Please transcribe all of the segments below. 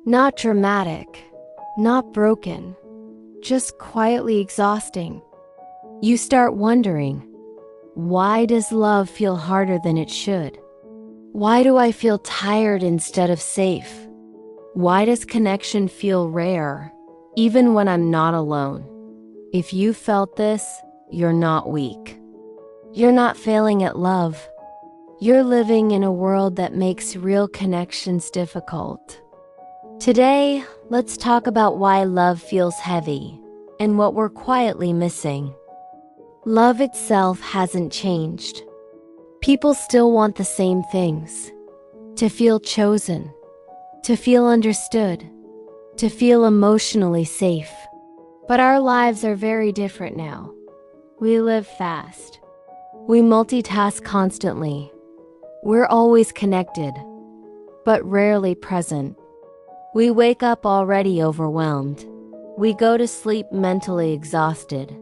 Not dramatic, not broken, just quietly exhausting. You start wondering, why does love feel harder than it should? Why do I feel tired instead of safe? Why does connection feel rare, even when I'm not alone? If you felt this, you're not weak. You're not failing at love. You're living in a world that makes real connections difficult. Today, let's talk about why love feels heavy and what we're quietly missing. Love itself hasn't changed. People still want the same things: to feel chosen, to feel understood, to feel emotionally safe. But our lives are very different now. We live fast. We multitask constantly. We're always connected, but rarely present. We wake up already overwhelmed. We go to sleep mentally exhausted.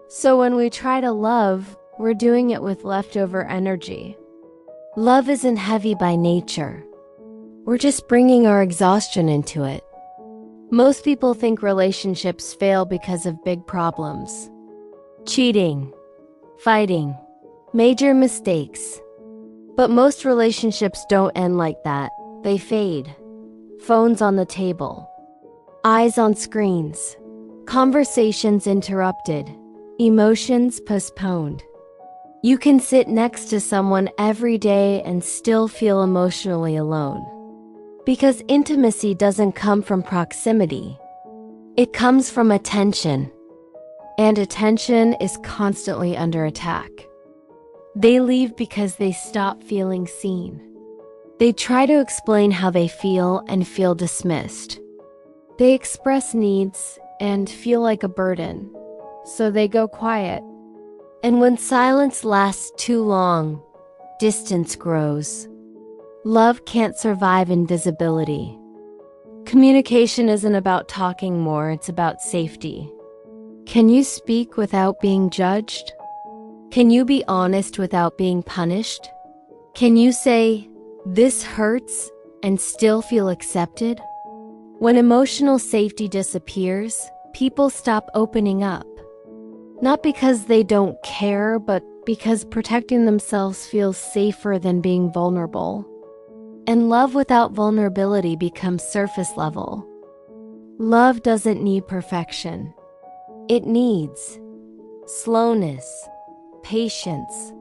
So when we try to love, we're doing it with leftover energy. Love isn't heavy by nature. We're just bringing our exhaustion into it. Most people think relationships fail because of big problems. Cheating, fighting, major mistakes. But most relationships don't end like that. They fade. Phones on the table, eyes on screens, conversations interrupted, emotions postponed. You can sit next to someone every day and still feel emotionally alone. Because intimacy doesn't come from proximity. It comes from attention. And attention is constantly under attack. They leave because they stop feeling seen. They try to explain how they feel and feel dismissed. They express needs and feel like a burden, so they go quiet. And when silence lasts too long, distance grows. Love can't survive invisibility. Communication isn't about talking more, it's about safety. Can you speak without being judged? Can you be honest without being punished? Can you say, "This hurts," and still feel accepted? When emotional safety disappears, people stop opening up. Not because they don't care, but because protecting themselves feels safer than being vulnerable. And love without vulnerability becomes surface level. Love doesn't need perfection. It needs slowness, patience,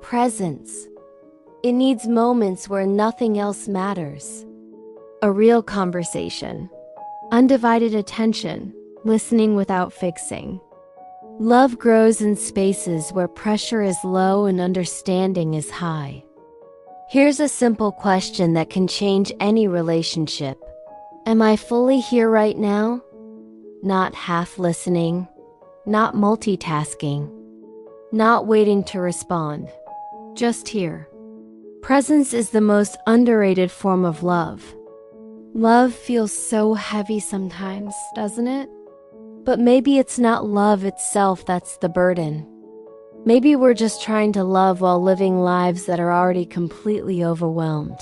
presence. It needs moments where nothing else matters. A real conversation, undivided attention, listening without fixing. Love grows in spaces where pressure is low and understanding is high. Here's a simple question that can change any relationship. Am I fully here right now? Not half listening, not multitasking, not waiting to respond, just here. Presence is the most underrated form of love. Love feels so heavy sometimes, doesn't it? But maybe it's not love itself that's the burden. Maybe we're just trying to love while living lives that are already completely overwhelmed.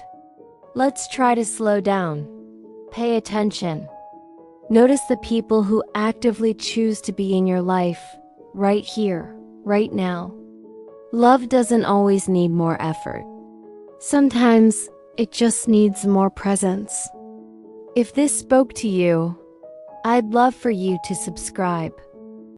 Let's try to slow down. Pay attention. Notice the people who actively choose to be in your life, right here, right now. Love doesn't always need more effort. Sometimes it just needs more presence. If this spoke to you, I'd love for you to subscribe.